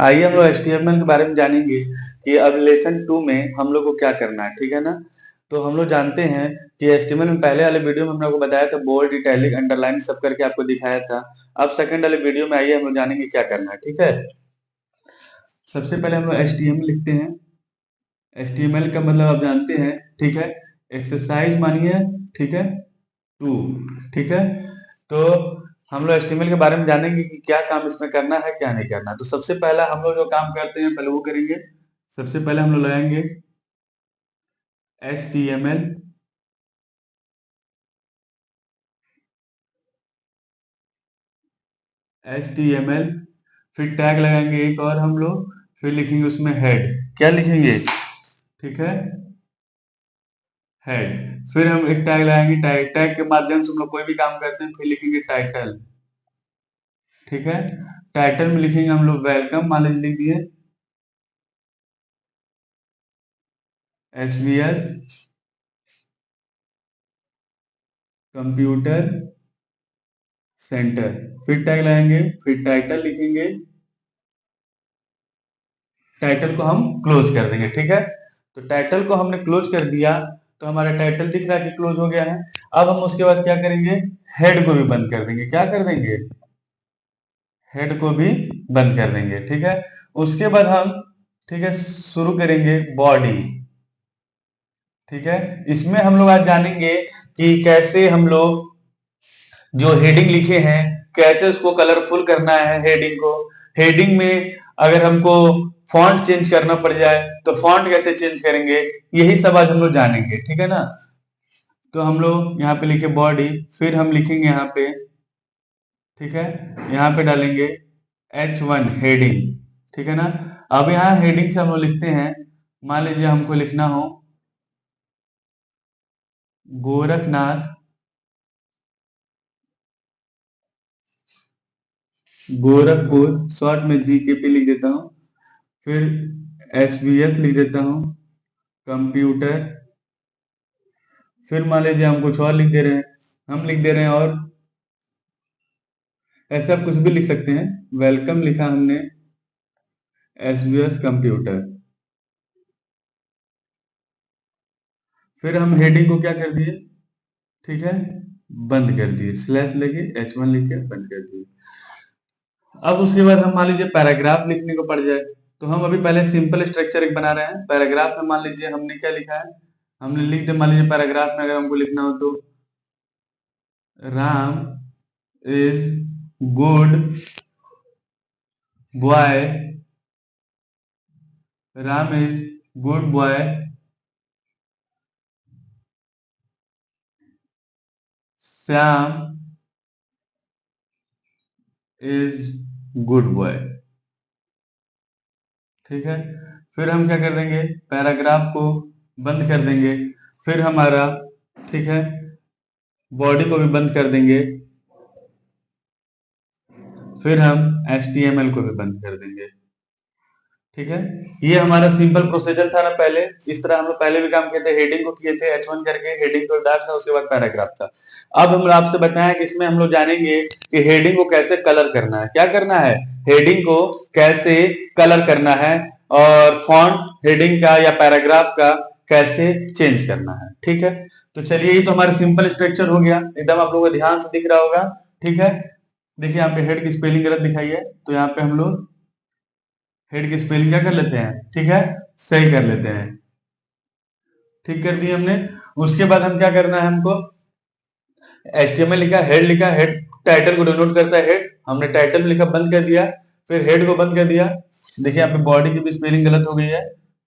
आइए हम लोग HTML के बारे में जानेंगे कि अब लेसन 2 में हम लोग को क्या करना है, ठीक है ना। तो हम लोग जानते हैं कि HTML में पहले वाले वीडियो में हम लोग को बताया था, बोल्ड, इटैलिक, अंडरलाइन सब करके आपको दिखाया था। अब सेकंड वाले वीडियो में आइए हम लोग जानेंगे क्या करना है, ठीक है। सबसे पहले हम लोग HTML लिखते हैं। HTML का मतलब आप जानते हैं, ठीक है। एक्सरसाइज मानिए, ठीक है, 2, ठीक है। तो हम लोग HTML के बारे में जानेंगे कि क्या काम इसमें करना है, क्या नहीं करना। तो सबसे पहला हम लोग जो काम करते हैं पहले वो करेंगे। सबसे पहले हम लोग लगाएंगे HTML, फिर टैग लगाएंगे एक और हम लोग, फिर लिखेंगे उसमें हेड। क्या लिखेंगे, ठीक है, हेड। फिर हम एक टैग लगाएंगे, टैग के माध्यम से हम लोग कोई भी काम करते हैं। फिर लिखेंगे टाइटल, ठीक है। टाइटल में लिखेंगे हम लोग वेलकम, मान लीजिए लिख दिए SVS कंप्यूटर सेंटर। फिर टैग लगाएंगे, फिर टाइटल लिखेंगे। टाइटल को हम क्लोज कर देंगे, ठीक है। तो टाइटल को हमने क्लोज कर दिया, तो हमारा टाइटल दिख रहा है कि क्लोज हो गया है। अब हम उसके बाद क्या करेंगे, हेड को भी बंद कर देंगे। क्या कर देंगे, हेड को भी बंद कर देंगे, ठीक है। उसके बाद हम, ठीक है, शुरू करेंगे बॉडी, ठीक है। इसमें हम लोग आज जानेंगे कि कैसे हम लोग जो हेडिंग लिखे हैं कैसे उसको कलरफुल करना है। हेडिंग को, हेडिंग में अगर हमको फॉन्ट चेंज करना पड़ जाए तो फॉन्ट कैसे चेंज करेंगे, यही सब आज हम लोग जानेंगे, ठीक है ना। तो हम लोग यहाँ पे लिखे बॉडी, फिर हम लिखेंगे यहाँ पे, ठीक है, यहाँ पे डालेंगे H1 हेडिंग, ठीक है ना। अब यहाँ हेडिंग से हम लोग लिखते हैं, मान लीजिए हमको लिखना हो गोरखनाथ, गोरखपुर, शॉर्ट में GKP लिख देता हूँ। फिर SVS लिख देता हूँ कंप्यूटर। फिर मान लीजिए हम कुछ और लिख दे रहे हैं, हम लिख दे रहे हैं और ऐसे आप कुछ भी लिख सकते हैं। वेलकम लिखा हमने SVS कंप्यूटर। फिर हम हेडिंग को क्या कर दिए, ठीक है, बंद कर दिए, स्लैश लेके H1 लिख के बंद कर दिए। अब उसके बाद हम मान लीजिए पैराग्राफ लिखने को पड़ जाए, तो हम अभी पहले सिंपल स्ट्रक्चर एक बना रहे हैं। पैराग्राफ में मान लीजिए हमने क्या लिखा है, हमने लिख दिया, मान लीजिए पैराग्राफ में अगर हमको लिखना हो तो Ram is good boy, Ram is good boy, Shyam is good boy, ठीक है। फिर हम क्या कर देंगे, पैराग्राफ को बंद कर देंगे। फिर हमारा, ठीक है, बॉडी को भी बंद कर देंगे। फिर हम HTML को भी बंद कर देंगे, ठीक है। ये हमारा सिंपल प्रोसीजर था ना पहले। इस तरह हम लोग पहले भी काम किए थे, हेडिंग को किए थे H1 करके, हेडिंग तो डार्क था, उसके बाद पैराग्राफ था। अब हम आपसे बताएं कि इसमें हम लोग जानेंगे कि हेडिंग को कैसे कलर करना है। क्या करना है, हेडिंग को कैसे कलर करना है, और फॉन्ट हेडिंग का या पैराग्राफ का कैसे चेंज करना है, ठीक है। तो चलिए, ये तो हमारा सिंपल स्ट्रक्चर हो गया, एकदम आप लोगों को ध्यान से दिख रहा होगा, ठीक है। देखिए यहाँ पे हेड की स्पेलिंग गलत दिखाई है, तो यहाँ पे हम लोग हेड की स्पेलिंग क्या कर लेते हैं, ठीक है, सही कर लेते हैं। ठीक कर दिए हमने। उसके बाद हम क्या करना है, हमको HTML लिखा, हेड लिखा, हेड टाइटल को डिनोट करता है हेड, हमने टाइटल लिखा बंद कर दिया, फिर हेड को बंद कर दिया। देखिए यहाँ पे बॉडी की भी स्पेलिंग गलत हो गई है,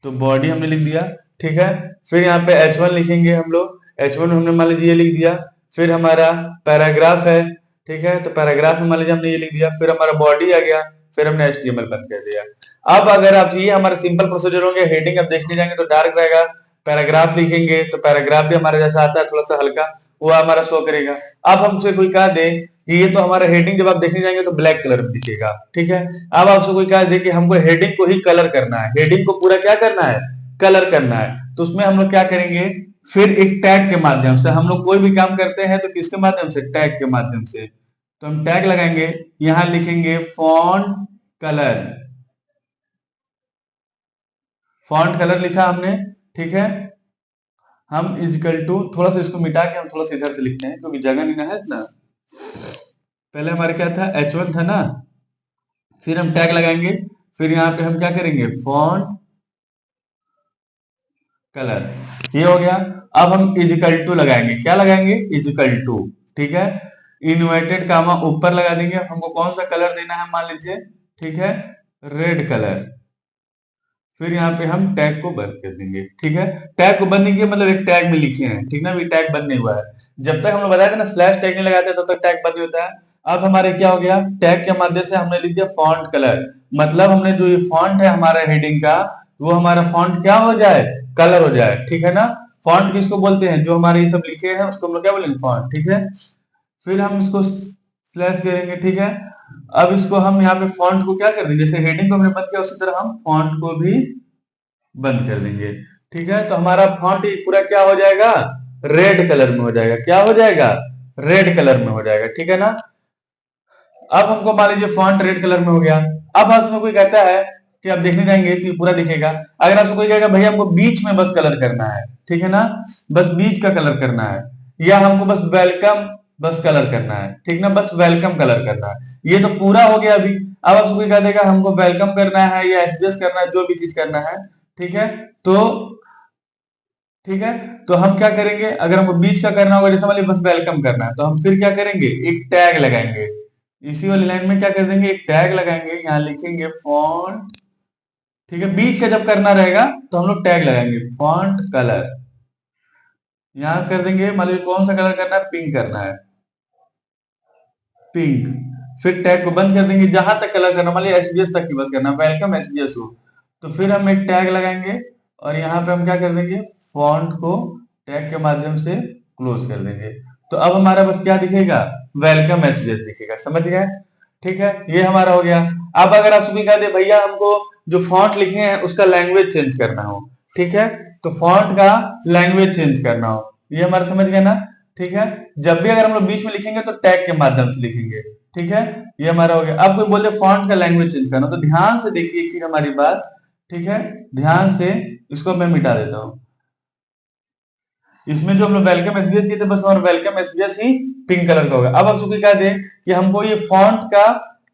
तो बॉडी हमने लिख दिया, ठीक है। फिर यहाँ पे H1 लिखेंगे हम लोग, H1 हमने मान लीजिए ये लिख दिया। फिर हमारा पैराग्राफ है, ठीक है, तो पैराग्राफ में मान लीजिए हमने ये लिख दिया। फिर हमारा बॉडी आ गया, फिर हमने HTML बंद कर दिया। अब अगर आप, ये हमारे सिंपल प्रोसीजर होंगे। हेडिंग आप देखने जाएंगे तो डार्क रहेगा, पैराग्राफ लिखेंगे तो पैराग्राफ भी हमारे जैसा आता है, थोड़ा सा हल्का, वो हमारा शो करेगा। अब हमसे कोई कह दे कि ये तो हमारा हेडिंग जब आप देखने जाएंगे तो ब्लैक कलर में दिखेगा, ठीक है। अब आपसे कोई कह दे कि हमको हेडिंग को ही कलर करना है, हेडिंग को पूरा क्या करना है, कलर करना है, तो उसमें हम लोग क्या करेंगे, फिर एक टैग के माध्यम से। हम लोग कोई भी काम करते हैं तो किसके माध्यम से, टैग के माध्यम से। तो हम टैग लगाएंगे, यहां लिखेंगे फॉन्ट कलर, फॉन्ट कलर लिखा हमने, ठीक है। हम इजिकल टू, थोड़ा सा इसको मिटा के हम थोड़ा सा इधर से लिखते हैं क्योंकि जगह नहीं ना है ना। पहले हमारे क्या था, H1 था ना, फिर हम टैग लगाएंगे, फिर यहाँ पे हम क्या करेंगे, फॉन्ट कलर, ये हो गया। अब हम इजिकल टू लगाएंगे, क्या लगाएंगे, इजिकल टू, ठीक है। इन्वर्टेड कामा ऊपर लगा देंगे, हमको कौन सा कलर देना है मान लीजिए, ठीक है, रेड कलर। फिर यहाँ पे हम टैग को बंद कर देंगे, ठीक है। टैग को बंद नहीं किया मतलब एक टैग में लिखे हैं, ठीक ना, अभी टैग बंद नहीं हुआ है। जब तक हम लोग बताया था ना स्लैश टैग नहीं लगाते तब तक टैग बंद नहीं होता है। अब हमारे क्या हो गया, टैग के माध्यम से हमने लिख दिया फॉन्ट कलर, मतलब हमने जो ये फॉन्ट है हमारा हेडिंग का, वो हमारा फॉन्ट क्या हो जाए, कलर हो जाए, ठीक है ना। फॉन्ट किसको बोलते हैं, जो हमारे ये सब लिखे हैं उसको हम लोग क्या बोलेंगे, फॉन्ट, ठीक है। फिर हम इसको स्लैश करेंगे, ठीक है। अब इसको हम यहाँ पे फॉन्ट को क्या कर देंगे, जैसे हेडिंग को हमने बंद किया उसी तरह हम फॉन्ट को भी बंद कर देंगे, ठीक है। तो हमारा फॉन्ट पूरा क्या हो जाएगा, रेड कलर में हो जाएगा, क्या हो जाएगा, रेड कलर में हो जाएगा, ठीक है ना। अब हमको मान लीजिए फॉन्ट रेड कलर में हो गया। अब इसमें कोई कहता है कि आप देखने जाएंगे तो ये पूरा दिखेगा। अगर आपसे कोई कहेगा भैया हमको बीच में बस कलर करना है, ठीक है ना, बस बीच का कलर करना है, या हमको बस वेलकम बस कलर करना है, ठीक ना, बस वेलकम कलर करना है, ये तो पूरा हो गया अभी। अब आपसे कोई कह देगा हमको वेलकम करना है या एसबीएस करना है, जो भी चीज करना है, ठीक है। तो ठीक है, तो हम क्या करेंगे, अगर हमको बीच का करना होगा, जैसे मान लीजिए बस वेलकम करना है, तो हम फिर क्या करेंगे, एक टैग लगाएंगे, इसी वाली लाइन में क्या कर देंगे, एक टैग लगाएंगे, यहाँ लिखेंगे फॉन्ट, ठीक है। बीच का जब करना रहेगा तो हम लोग टैग लगाएंगे फॉन्ट कलर, यहाँ कर देंगे, मान लीजिए कौन सा कलर करना है, पिंक करना है, पिंक। फिर टैग को बंद कर देंगे, जहां तक कलर करना, मान लीजिए एसबीएस तक की बस करना, वेलकम एसबीएस हो, तो फिर हम एक टैग लगाएंगे और यहाँ पे हम क्या कर देंगे, फॉन्ट को टैग के माध्यम से क्लोज कर देंगे। तो अब हमारा बस क्या दिखेगा, वेलकम एसबीएस दिखेगा, समझ गए, ठीक है। ये हमारा हो गया। अब अगर आप सभी कह दे भैया हमको जो फॉन्ट लिखे हैं उसका लैंग्वेज चेंज करना हो, ठीक है, तो फॉन्ट का लैंग्वेज चेंज करना हो, ये हमारा समझ गए ना, ठीक है। जब भी अगर हम लोग बीच में लिखेंगे तो टैग के माध्यम से लिखेंगे, ठीक है, ये हमारा हो गया। अब कोई बोले फॉन्ट का लैंग्वेज चेंज करना, तो ध्यान से देखिए एक चीज हमारी बात, ठीक है, ध्यान से, इसको मैं मिटा देता हूं। इसमें जो हम लोग वेलकम एसबीएस किए थे बस, और वेलकम एसबीएस ही पिंक कलर का होगा। अब आप सबको क्या दें कि हमको ये फॉन्ट का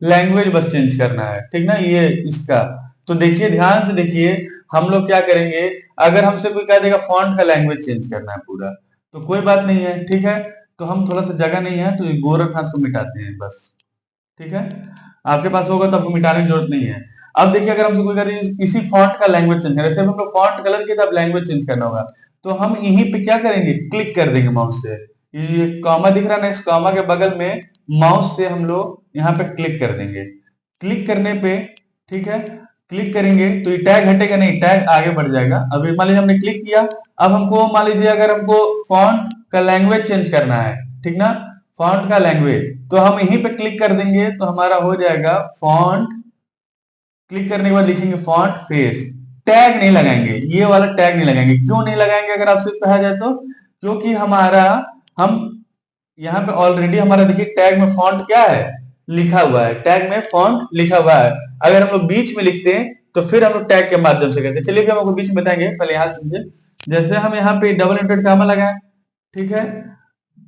लैंग्वेज बस चेंज करना है, ठीक ना, ये इसका। तो देखिए ध्यान से देखिए, हम लोग क्या करेंगे, अगर हमसे कोई कह देगा फॉन्ट का लैंग्वेज चेंज करना है पूरा, तो कोई बात नहीं है, ठीक है। तो हम थोड़ा सा जगह नहीं है तो गोरखनाथ को मिटाते हैं बस, ठीक है। आपके पास होगा तो आपको मिटाने की जरूरत नहीं है। अब देखिए अगर हमसे कोई कहे इसी फॉन्ट का लैंग्वेज चेंज करना, जैसे हम लोग फॉन्ट कलर के तब लैंग्वेज चेंज करना होगा, तो हम यहीं पे क्या करेंगे, क्लिक कर देंगे माउस से। ये कॉमा दिख रहा है ना, इस कॉमा के बगल में माउस से हम लोग यहाँ पे क्लिक कर देंगे। क्लिक करने पे, ठीक है, क्लिक करेंगे तो ये टैग हटेगा नहीं, टैग आगे बढ़ जाएगा। अभी मान लीजिए हमने क्लिक किया, अब हमको मान लीजिए अगर हमको फॉन्ट का लैंग्वेज चेंज करना है, ठीक ना, फॉन्ट का लैंग्वेज, तो हम यहीं पे क्लिक कर देंगे तो हमारा हो जाएगा फॉन्ट। क्लिक करने के बाद लिखेंगे फॉन्ट फेस, टैग नहीं लगाएंगे, ये वाला टैग नहीं लगाएंगे। क्यों नहीं लगाएंगे अगर आपसे कहा जाए तो, क्योंकि हमारा, हम यहाँ पे ऑलरेडी हमारा देखिए टैग में फॉन्ट क्या है, लिखा हुआ है, टैग में फॉन्ट लिखा हुआ है। अगर हम लोग बीच में लिखते हैं तो फिर हम लोग टैग के माध्यम से करते हैं। चलिए हम आपको बीच में बताएंगे, पहले यहाँ समझे। जैसे हम यहाँ पे डबल इंटेड कामा लगाए, ठीक है,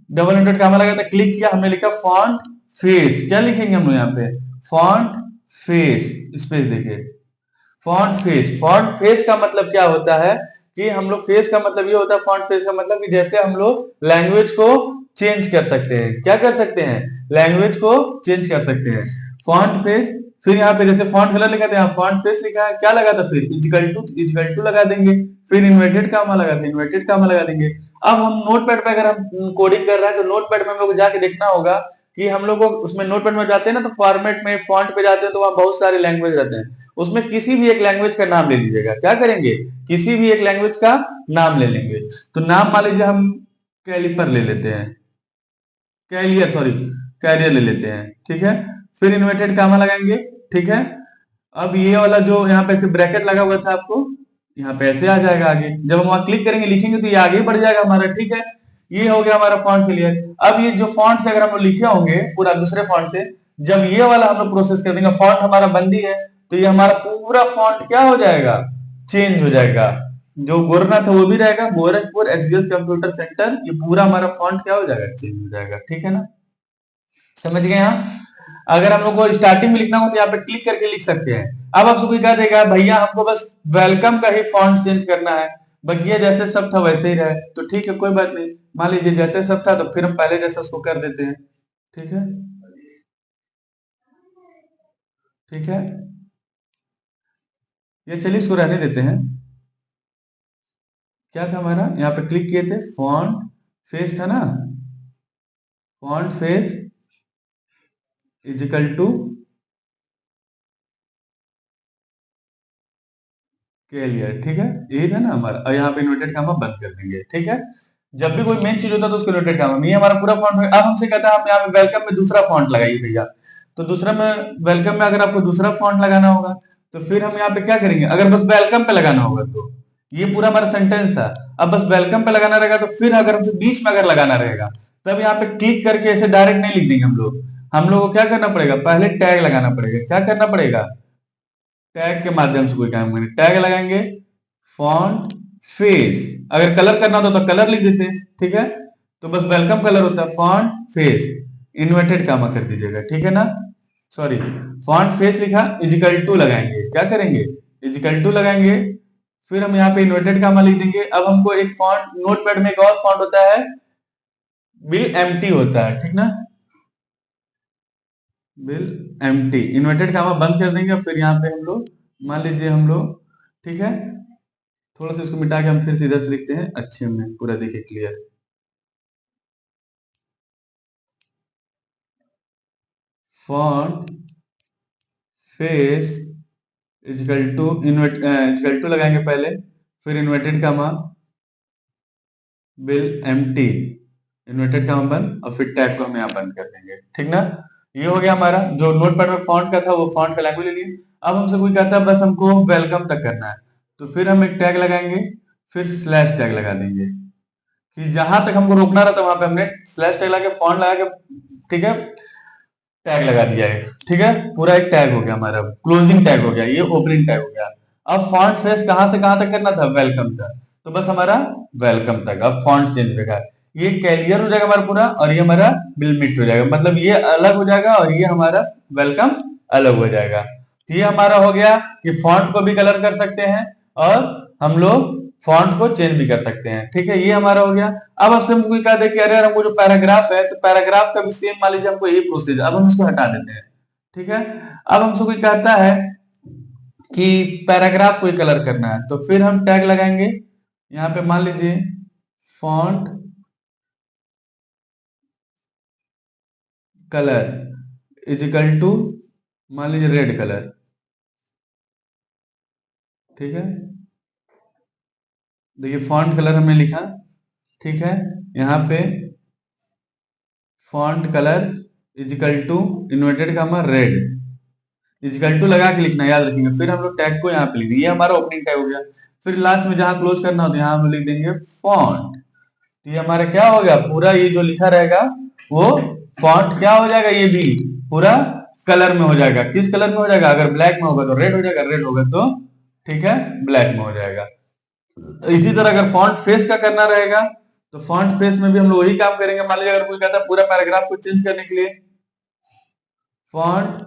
डबल इंटेड कामा लगाया था, क्लिक किया, हमने लिखा फॉन्ट फेस, क्या लिखेंगे हम लोग यहाँ पे, फॉन्ट फेस, स्पेस देखिए, फॉन्ट फेस। फॉन्ट फेस का मतलब क्या होता है कि हम लोग, फेस का मतलब ये होता है, फॉन्ट फेस का मतलब कि जैसे हम लोग लैंग्वेज को चेंज कर सकते हैं, क्या कर सकते हैं, लैंग्वेज को चेंज कर सकते हैं, फॉन्ट फेस। फिर यहाँ पे जैसे फॉन्ट कलर लिखा था, यहाँ फॉन्ट फेस लिखा है, क्या लगा था फिर, इक्वल टू लगा देंगे, फिर इन्वर्टेड कामा लगा देंगे, इन्वर्टेड कामा लगा देंगे। अब हम नोटपैड पे अगर हम कोडिंग कर रहे हैं तो नोटपैड में हम लोग जाके देखना होगा कि हम लोग को उसमें नोटपैड में जाते हैं ना, तो फॉर्मेट में फॉन्ट पे जाते हैं तो वहां बहुत सारे लैंग्वेज रहते हैं, उसमें किसी भी एक लैंग्वेज का नाम ले लीजिएगा। क्या करेंगे, किसी भी एक लैंग्वेज का नाम ले लेंगे। तो नाम मान लीजिए हम कैलिपर ले लेते हैं, कैलियर सॉरी, कैरियर ले लेते हैं, ठीक है। फिर इन्वर्टेड कामा लगाएंगे, ठीक है। अब ये वाला जो यहाँ पे ऐसे ब्रैकेट लगा हुआ था आपको, यहाँ पे ऐसे आ जाएगा आगे, जब हम वहां क्लिक करेंगे लिखेंगे तो ये आगे बढ़ जाएगा हमारा, ठीक है। ये हो गया हमारा फॉन्ट क्लियर। अब ये जो फॉन्ट से अगर हम लोग लिखे होंगे पूरा दूसरे फॉन्ट से, जब ये वाला हम लोग प्रोसेस कर देंगे, फॉन्ट हमारा बंदी है, तो ये हमारा पूरा फॉन्ट क्या हो जाएगा, चेंज हो जाएगा। जो गोरखनाथ था वो भी रहेगा, गोरखपुर एसबीएस कंप्यूटर सेंटर, ये पूरा हमारा फॉन्ट क्या हो जाएगा, चेंज हो जाएगा। ठीक है ना, समझ गए यहाँ। अगर हम लोग को स्टार्टिंग में लिखना हो तो यहाँ पे क्लिक करके लिख सकते हैं। अब आपसे कोई कह देगा भैया हमको बस वेलकम का ही फॉन्ट चेंज करना है, बट जैसे सब था वैसे ही रहे, तो ठीक है कोई बात नहीं, मान लीजिए जैसे सब था तो फिर हम पहले जैसे उसको कर देते हैं। ठीक है, ठीक है, ये चलिए इसको रहने देते हैं। क्या था हमारा, यहाँ पे क्लिक किए थे, फॉन्ट फेस था ना, font face is equal to clear. ठीक है, यही था ना हमारा, और यहाँ पे इन्वर्टेड कामा बंद कर देंगे। ठीक है, जब भी कोई मेन चीज होता है तो उसको इन्वर्टेड कामा में, ये हमारा पूरा फॉन्ट है। अब हमसे कहता है आप यहाँ पे वेलकम में दूसरा फॉन्ट लगाइए भैया, तो दूसरा में वेलकम में अगर आपको दूसरा फॉन्ट लगाना होगा तो फिर हम यहाँ पे क्या करेंगे, अगर बस वेलकम पे लगाना होगा तो ये पूरा हमारा सेंटेंस था, अब बस वेलकम पे लगाना रहेगा, तो फिर अगर हमसे बीच में अगर लगाना रहेगा तब यहाँ पे क्लिक करके ऐसे डायरेक्ट नहीं लिख देंगे हम लोग को क्या करना पड़ेगा, पहले टैग लगाना पड़ेगा। क्या करना पड़ेगा, टैग के माध्यम से कोई काम करेंगे, टैग लगाएंगे, फॉन्ट फेस, अगर कलर करना होता तो कलर लिख देते हैं। ठीक है, तो बस वेलकम कलर होता है, फॉन्ट फेस इन्वर्टेड कामा कर दीजिएगा। ठीक है ना, सॉरी, फॉन्ट फेस लिखा, इजिकल टू लगाएंगे, क्या करेंगे, इजिकल टू लगाएंगे, फिर हम यहाँ पे इन्वर्टेड कामा लिख देंगे। अब हमको एक फॉन्ट, नोटपैड में एक और फॉन्ट होता है, बिल एम्प्टी होता है, ठीक ना, बिल एम्प्टी, इन्वर्टेड कामा बंद कर देंगे। फिर यहाँ पे हम लोग मान लीजिए हम लोग, ठीक है, थोड़ा सा इसको मिटा के हम फिर सीधा से लिखते हैं अच्छे में, पूरा देखिए clear, font face equal to equal to लगाएंगे पहले, फिर inverted comma, bill empty, inverted comma बंद, और फिर टैग को हम यहाँ बंद कर देंगे। ठीक ना, ये हो गया हमारा जो नोटपैड में फॉन्ट का था, वो फॉन्ट का लैंग्वेज ले लिए। अब हमसे कोई कहता है बस हमको वेलकम तक करना है, तो फिर हम एक टैग लगाएंगे, फिर स्लैश टैग लगा देंगे, कि जहां तक हमको रोकना रहता वहां पे हमने स्लैश टैग लगा के, फॉन्ट लगा के, ठीक है, टैग लगा दिया है। ठीक है, पूरा एक टैग हो गया हमारा, क्लोजिंग टैग हो गया, ये ओपनिंग टैग हो गया। अब फॉन्ट फेस कहां से कहां तक करना था, वेलकम तक, तो बस हमारा वेलकम तक। अब फॉन्ट चेंज होगा, ये कैलियर हो जाएगा हमारा पूरा, और ये हमारा बिलमिट हो जाएगा, मतलब ये अलग हो जाएगा और ये हमारा वेलकम अलग हो जाएगा। तो ये हमारा हो गया कि फॉन्ट को भी कलर कर सकते हैं और हम लोग फॉन्ट को चेंज भी कर सकते हैं। ठीक है, ये हमारा हो गया। अब आपसे हमको कोई कहा दे कि अरे यार हमको जो पैराग्राफ है, तो पैराग्राफ का भी सेम मान लीजिए हमको यही प्रोसीजर, अब हम इसको हटा देते हैं। ठीक है, अब हमसे कोई कहता है कि पैराग्राफ कोई कलर करना है, तो फिर हम टैग लगाएंगे, यहाँ पे मान लीजिए फॉन्ट कलर इजिकल टू, मान लीजिए रेड कलर। ठीक है, देखिए फॉन्ट कलर हमने लिखा, ठीक है, यहाँ पे font colour equal to inverted comma red, equal to लगा के लिखना, याद रखेंगे। फिर हम लोग टैग को यहाँ पे लिख देंगे, ये हमारा ओपनिंग टैग हो गया। फिर लास्ट में जहां क्लोज करना हो तो यहाँ हम लिख देंगे फॉन्ट, तो ये हमारा क्या हो गया, पूरा ये जो लिखा रहेगा वो फॉन्ट क्या हो जाएगा, ये भी पूरा कलर में हो जाएगा। किस कलर में हो जाएगा, अगर ब्लैक में होगा तो रेड हो जाएगा, रेड होगा तो ठीक है ब्लैक में हो जाएगा। इसी तरह अगर फॉन्ट फेस का करना रहेगा तो फॉन्ट फेस में भी हम लोग वही काम करेंगे। मान लीजिए अगर कोई कहता है पूरा पैराग्राफ को चेंज करने के लिए, font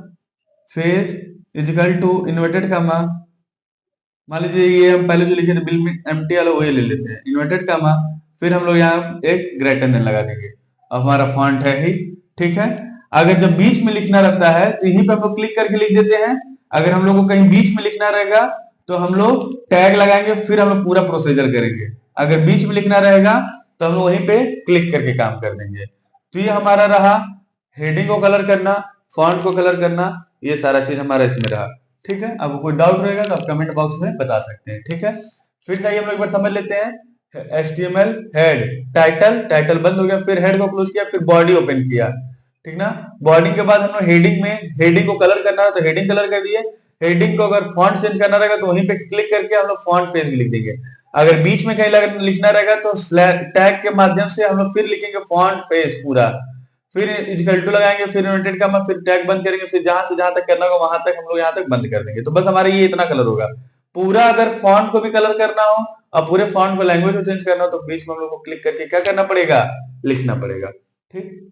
face equal to inverted comma, मान लीजिए ये हम पहले जो लिखे थे बिल में एम्प्टी वाला वही ले लेते हैं, इन्वर्टेड कामा, फिर हम लोग यहाँ एक ग्रेटर देन लगा देंगे, अब हमारा फॉन्ट है ही। ठीक है, अगर जब बीच में लिखना रहता है तो यहीं पे हम लोग क्लिक करके लिख देते हैं। अगर हम लोग को कहीं बीच में लिखना रहेगा तो हम लोग टैग लगाएंगे, फिर हम लोग पूरा प्रोसीजर करेंगे। अगर बीच में लिखना रहेगा तो हम लोग वहीं पे क्लिक करके काम कर देंगे। तो ये हमारा रहा हेडिंग को कलर करना, फॉन्ट को कलर करना, ये सारा चीज हमारा इसमें रहा। ठीक है, अब कोई डाउट रहेगा तो आप कमेंट बॉक्स में बता सकते हैं। ठीक है, फिर चाहिए हम लोग एक बार समझ लेते हैं। HTML हेड, टाइटल, टाइटल बंद हो गया, फिर हेड को क्लोज किया, फिर बॉडी ओपन किया। ठीक ना, बॉडी के बाद हम लोग हेडिंग में, हेडिंग को कलर करना है तो हेडिंग कलर कर दिए। हेडिंग को अगर फॉन्ट चेंज करना रहेगा तो वहीं पे क्लिक करके हम लोग फॉन्ट फेस भी लिख देंगे। अगर बीच में कहीं लिखना रहेगा तो टैग के माध्यम से हम लोग फिर लिखेंगे फॉन्ट फेस पूरा। फिर इक्वल टू लगाएंगे, फिर यूनाइटेड का फिर टैग बंद करेंगे, फिर जहां से जहां तक करना होगा वहां तक हम लोग यहाँ तक बंद कर देंगे। तो बस हमारा ये इतना कलर होगा। पूरा अगर फॉन्ट को भी कलर करना हो और पूरे फॉन्ट को लैंग्वेज को चेंज करना हो तो बीच में हम लोग को क्लिक करके क्या करना पड़ेगा, लिखना पड़ेगा। ठीक।